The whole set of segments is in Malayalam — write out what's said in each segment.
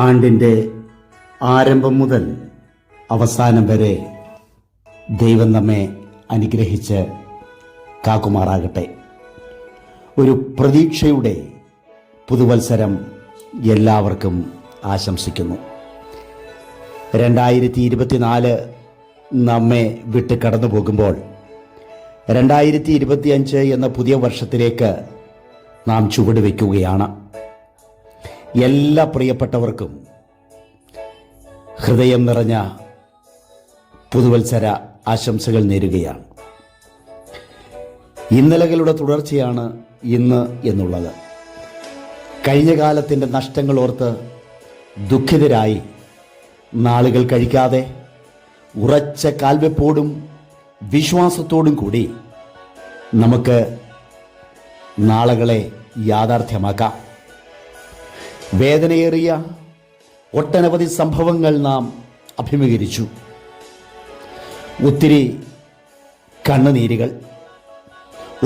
ആണ്ടിൻ്റെ ആരംഭം മുതൽ അവസാനം വരെ ദൈവം നമ്മെ അനുഗ്രഹിച്ച് കാക്കുമാറാകട്ടെ. ഒരു പ്രതീക്ഷയുടെ പുതുവത്സരം എല്ലാവർക്കും ആശംസിക്കുന്നു. 2024 നമ്മെ വിട്ട് കടന്നു പോകുമ്പോൾ 2025 എന്ന പുതിയ വർഷത്തിലേക്ക് നാം ചുവടുവെക്കുകയാണ്. എല്ലാ പ്രിയപ്പെട്ടവർക്കും ഹൃദയം നിറഞ്ഞ പുതുവത്സര ആശംസകൾ നേരുകയാണ്. ഇന്നലകളുടെ തുടർച്ചയാണ് ഇന്ന് എന്നുള്ളത്. കഴിഞ്ഞ കാലത്തിൻ്റെ നഷ്ടങ്ങൾ ഓർത്ത് ദുഃഖിതരായി നാളുകൾ കഴിക്കാതെ ഉറച്ച കാൽവെപ്പോടും വിശ്വാസത്തോടും കൂടി നമുക്ക് നാളുകളെ യാഥാർത്ഥ്യമാക്കാം. വേദനയേറിയ ഒട്ടനവധി സംഭവങ്ങൾ നാം അഭിമുഖീകരിച്ചു. ഒത്തിരി കണ്ണുനീരുകൾ,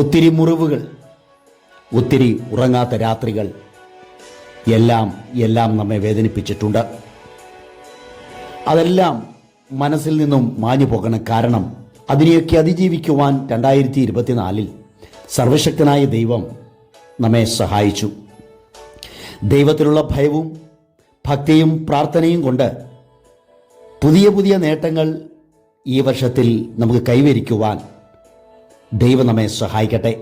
ഒത്തിരി മുറിവുകൾ, ഒത്തിരി ഉറങ്ങാത്ത രാത്രികൾ എല്ലാം നമ്മെ വേദനിപ്പിച്ചിട്ടുണ്ട്. അതെല്ലാം മനസ്സിൽ നിന്നും മാഞ്ഞു പോകണം. കാരണം അതിനെയൊക്കെ അതിജീവിക്കുവാൻ 2024 സർവശക്തനായ ദൈവം നമ്മെ സഹായിച്ചു. ദൈവത്തിലുള്ള ഭയവും ഭക്തിയും പ്രാർത്ഥനയും കൊണ്ട് പുതിയ നേട്ടങ്ങൾ ഈ വർഷത്തിൽ നമുക്ക് കൈവരിക്കുവാൻ ദൈവം നമ്മെ സഹായിക്കട്ടെ.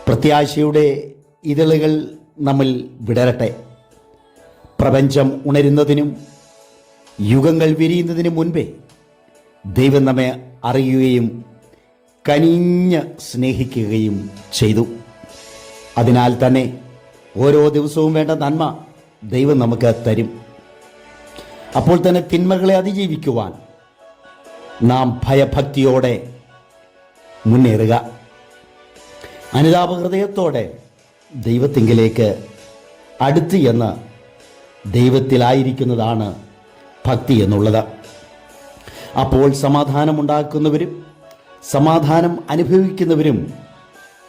പ്രത്യാശയുടെ ഇതളുകൾ നമ്മിൽ വിടരട്ടെ. പ്രപഞ്ചം ഉണരുന്നതിനും യുഗങ്ങൾ വിരിയുന്നതിനും മുൻപേ ദൈവം നമ്മെ അറിയുകയും കനിഞ്ഞ് സ്നേഹിക്കുകയും ചെയ്തു. അതിനാൽ തന്നെ ഓരോ ദിവസവും വേണ്ട നന്മ ദൈവം നമുക്ക് തരും. അപ്പോൾ തന്നെ തിന്മകളെ അതിജീവിക്കുവാൻ നാം ഭയഭക്തിയോടെ മുന്നേറുക. അനുതാപഹൃദയത്തോടെ ദൈവത്തിങ്കിലേക്ക് അടുത്ത് എന്ന് ദൈവത്തിലായിരിക്കുന്നതാണ് ഭക്തി എന്നുള്ളത്. അപ്പോൾ സമാധാനമുണ്ടാക്കുന്നവരും സമാധാനം അനുഭവിക്കുന്നവരും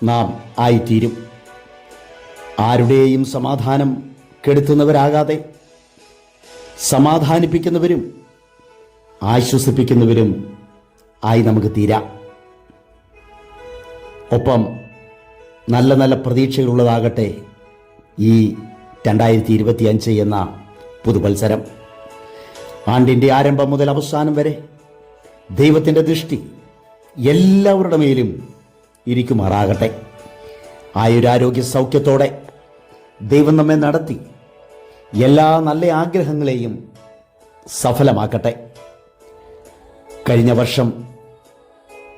നാം ആയിത്തീരും. ആരുടെയും സമാധാനം കെടുത്തുന്നവരാകാതെ സമാധാനിപ്പിക്കുന്നവരും ആശ്വസിപ്പിക്കുന്നവരും ആയി നമുക്ക് തീരാം. ഒപ്പം നല്ല പ്രതീക്ഷകളുള്ളതാകട്ടെ ഈ 2025 എന്ന പുതുവത്സരം. ആണ്ടിൻ്റെ ആരംഭം മുതൽ അവസാനം വരെ ദൈവത്തിൻ്റെ ദൃഷ്ടി എല്ലാവരുടെ മേലും ഇരിക്കുമാറാകട്ടെ. ആയുരാരോഗ്യ സൗഖ്യത്തോടെ ദൈവം നമ്മെ നടത്തി എല്ലാ നല്ല ആഗ്രഹങ്ങളെയും സഫലമാക്കട്ടെ. കഴിഞ്ഞ വർഷം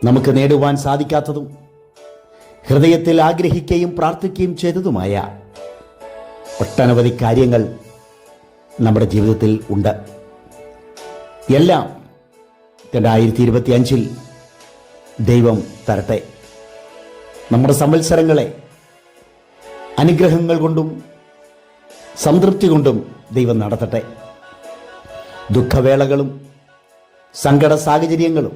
നമുക്ക് നേടുവാൻ സാധിക്കാത്തതും ഹൃദയത്തിൽ ആഗ്രഹിക്കുകയും പ്രാർത്ഥിക്കുകയും ചെയ്തതുമായ ഒട്ടനവധി കാര്യങ്ങൾ നമ്മുടെ ജീവിതത്തിൽ ഉണ്ട്. എല്ലാം 2025 ദൈവം തരട്ടെ. നമ്മുടെ സംവത്സരങ്ങളെ അനുഗ്രഹങ്ങൾ കൊണ്ടും സംതൃപ്തി കൊണ്ടും ദൈവം നടത്തട്ടെ. ദുഃഖവേളകളും സങ്കട സാഹചര്യങ്ങളും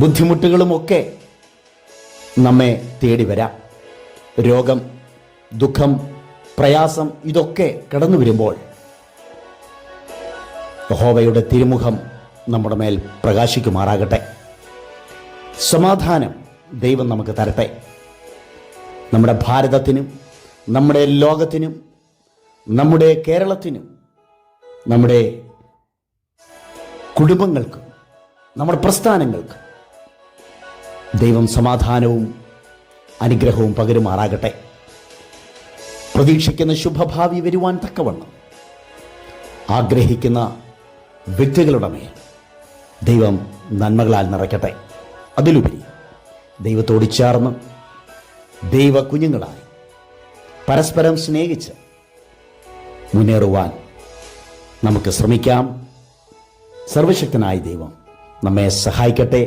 ബുദ്ധിമുട്ടുകളും ഒക്കെ നമ്മെ തേടി വരാം. രോഗം, ദുഃഖം, പ്രയാസം ഇതൊക്കെ കടന്നു വരുമ്പോൾ യഹോവയുടെ തിരുമുഖം നമ്മുടെ മേൽ പ്രകാശിക്കുമാറാകട്ടെ. സമാധാനം ദൈവം നമുക്ക് തരട്ടെ. നമ്മുടെ ഭാരതത്തിനും നമ്മുടെ ലോകത്തിനും നമ്മുടെ കേരളത്തിനും നമ്മുടെ കുടുംബങ്ങൾക്കും നമ്മുടെ പ്രസ്ഥാനങ്ങൾക്കും ദൈവം സമാധാനവും അനുഗ്രഹവും പകരുമാറാകട്ടെ. പ്രതീക്ഷിക്കുന്ന ശുഭഭാവി വരുവാൻ തക്കവണ്ണം ആഗ്രഹിക്കുന്ന വ്യക്തികളുടെ മേൽ ദൈവം നന്മകളാൽ നിറയ്ക്കട്ടെ. അതിലുപരി ദൈവത്തോട് ചേർന്ന് ദൈവ കുഞ്ഞുങ്ങളായി പരസ്പരം സ്നേഹിച്ച് മുന്നേറുവാൻ നമുക്ക് ശ്രമിക്കാം. സർവശക്തനായ ദൈവം നമ്മെ സഹായിക്കട്ടെ.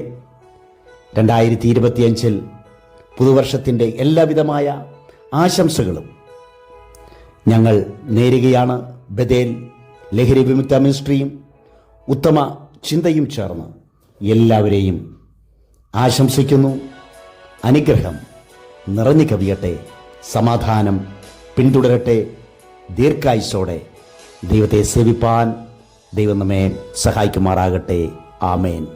2025 പുതുവർഷത്തിൻ്റെ എല്ലാവിധമായ ആശംസകളും ഞങ്ങൾ നേരുകയാണ്. ബഥേൽ ലഹരി വിമുക്ത മിനിസ്ട്രിയും ഉത്തമ ചിന്തയും ചേർന്ന് എല്ലാവരെയും ആശംസിക്കുന്നു. അനുഗ്രഹം നിറഞ്ഞു കവിയട്ടെ. സമാധാനം പിന്തുടരട്ടെ. ദീർഘായുസ്സോടെ ദൈവത്തെ സേവിപ്പാൻ ദൈവം നമ്മെ സഹായിക്കുമാറാകട്ടെ. ആമേൻ.